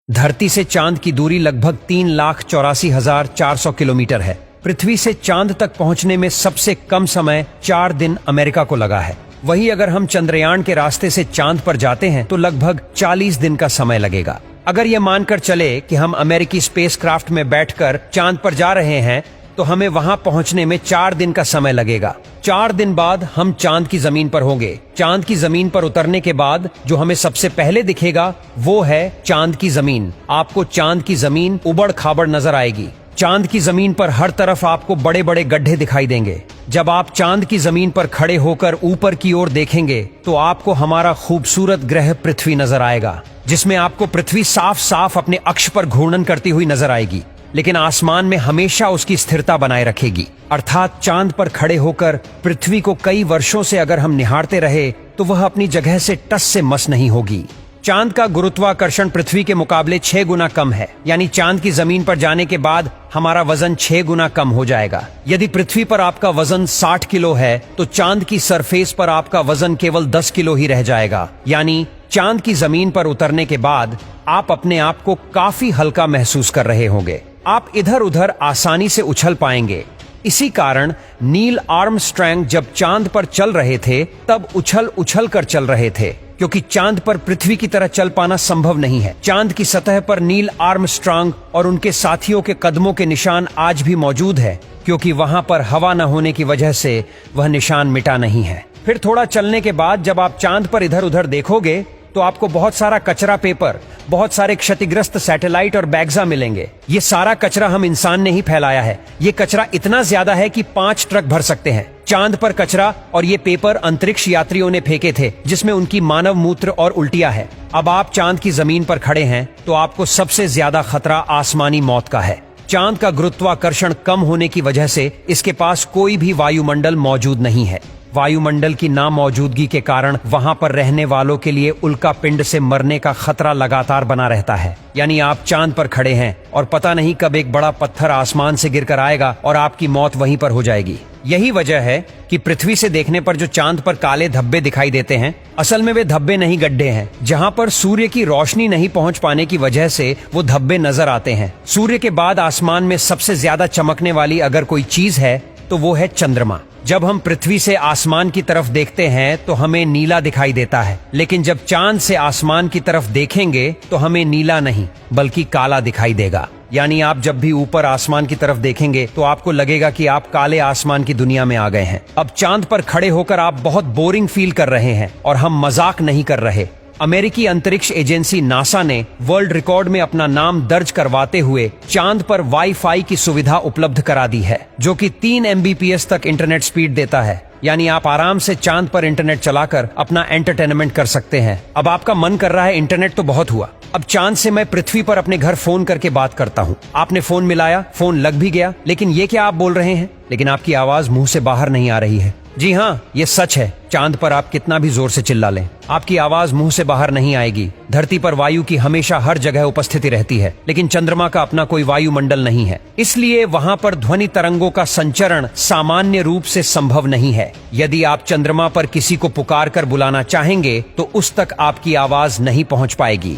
धरती से चांद की दूरी लगभग 3,84,400 किलोमीटर है। पृथ्वी से चांद तक पहुंचने में सबसे कम समय 4 दिन अमेरिका को लगा है। वहीं अगर हम चंद्रयान के रास्ते से चांद पर जाते हैं तो लगभग 40 दिन का समय लगेगा। अगर ये मानकर चले कि हम अमेरिकी स्पेसक्राफ्ट में बैठकर चांद पर जा रहे हैं तो हमें वहां पहुंचने में 4 दिन का समय लगेगा। 4 दिन बाद हम चांद की जमीन पर होंगे। चांद की जमीन पर उतरने के बाद जो हमें सबसे पहले दिखेगा वो है चांद की जमीन। आपको चांद की जमीन उबड़ खाबड़ नजर आएगी। चांद की जमीन पर हर तरफ आपको बड़े बड़े गड्ढे दिखाई देंगे। जब आप चांद की जमीन पर खड़े होकर ऊपर की ओर देखेंगे तो आपको हमारा खूबसूरत ग्रह पृथ्वी नजर आएगा, जिसमें आपको पृथ्वी साफ साफ अपने अक्ष पर घूर्णन करती हुई नजर आएगी, लेकिन आसमान में हमेशा उसकी स्थिरता बनाए रखेगी। अर्थात चांद पर खड़े होकर पृथ्वी को कई वर्षों से अगर हम निहारते रहे तो वह अपनी जगह से टस से मस नहीं होगी। चांद का गुरुत्वाकर्षण पृथ्वी के मुकाबले 6 गुना कम है, यानी चांद की जमीन पर जाने के बाद हमारा वजन 6 गुना कम हो जाएगा। यदि पृथ्वी पर आपका वजन 60 किलो है तो चांद की सरफेस पर आपका वजन केवल 10 किलो ही रह जाएगा। यानी चांद की जमीन पर उतरने के बाद आप अपने आप को काफी हल्का महसूस कर रहे होंगे। आप इधर उधर आसानी से उछल पाएंगे। इसी कारण नील आर्मस्ट्रांग जब चांद पर चल रहे थे तब उछल उछल कर चल रहे थे, क्योंकि चांद पर पृथ्वी की तरह चल पाना संभव नहीं है। चांद की सतह पर नील आर्मस्ट्रांग और उनके साथियों के कदमों के निशान आज भी मौजूद है, क्योंकि वहां पर हवा न होने की वजह से वह निशान मिटा नहीं है। फिर थोड़ा चलने के बाद जब आप चांद पर इधर उधर देखोगे तो आपको बहुत सारा कचरा पेपर, बहुत सारे क्षतिग्रस्त सैटेलाइट और बैग्जा मिलेंगे। ये सारा कचरा हम इंसान ने ही फैलाया है। ये कचरा इतना ज्यादा है कि 5 ट्रक भर सकते हैं। चांद पर कचरा और ये पेपर अंतरिक्ष यात्रियों ने फेंके थे, जिसमें उनकी मानव मूत्र और उल्टियां है। अब आप चांद की जमीन पर खड़े हैं तो आपको सबसे ज्यादा खतरा आसमानी मौत का है। चांद का गुरुत्वाकर्षण कम होने की वजह से इसके पास कोई भी वायुमंडल मौजूद नहीं है। वायुमंडल की नामौजूदगी के कारण वहां पर रहने वालों के लिए उल्का पिंड से मरने का खतरा लगातार बना रहता है। यानी आप चांद पर खड़े हैं और पता नहीं कब एक बड़ा पत्थर आसमान से गिरकर आएगा और आपकी मौत वहीं पर हो जाएगी। यही वजह है कि पृथ्वी से देखने पर जो चांद पर काले धब्बे दिखाई देते हैं, असल में वे धब्बे नहीं, गड्ढे हैं, जहां पर सूर्य की रोशनी नहीं पहुंच पाने की वजह से वो धब्बे नजर आते हैं। सूर्य के बाद आसमान में सबसे ज्यादा चमकने वाली अगर कोई चीज है तो वो है चंद्रमा। जब हम पृथ्वी से आसमान की तरफ देखते हैं तो हमें नीला दिखाई देता है, लेकिन जब चांद से आसमान की तरफ देखेंगे तो हमें नीला नहीं बल्कि काला दिखाई देगा। यानी आप जब भी ऊपर आसमान की तरफ देखेंगे तो आपको लगेगा कि आप काले आसमान की दुनिया में आ गए हैं। अब चांद पर खड़े होकर आप बहुत बोरिंग फील कर रहे हैं और हम मजाक नहीं कर रहे। अमेरिकी अंतरिक्ष एजेंसी नासा ने वर्ल्ड रिकॉर्ड में अपना नाम दर्ज करवाते हुए चांद पर वाईफाई की सुविधा उपलब्ध करा दी है, जो कि 3 MBPS तक इंटरनेट स्पीड देता है। यानी आप आराम से चांद पर इंटरनेट चलाकर अपना एंटरटेनमेंट कर सकते हैं। अब आपका मन कर रहा है इंटरनेट तो बहुत हुआ, अब चांद से मैं पृथ्वी पर अपने घर फोन करके बात करता हूँ। आपने फोन मिलाया, फोन लग भी गया, लेकिन ये क्या आप बोल रहे हैं, लेकिन आपकी आवाज मुंह से बाहर नहीं आ रही है। जी हाँ, ये सच है। चांद पर आप कितना भी जोर से चिल्ला लें, आपकी आवाज मुंह से बाहर नहीं आएगी। धरती पर वायु की हमेशा हर जगह उपस्थिति रहती है, लेकिन चंद्रमा का अपना कोई वायुमंडल नहीं है, इसलिए वहां पर ध्वनि तरंगों का संचरण सामान्य रूप से संभव नहीं है। यदि आप चंद्रमा पर किसी को पुकार कर बुलाना चाहेंगे तो उस तक आपकी आवाज नहीं पहुंच पाएगी।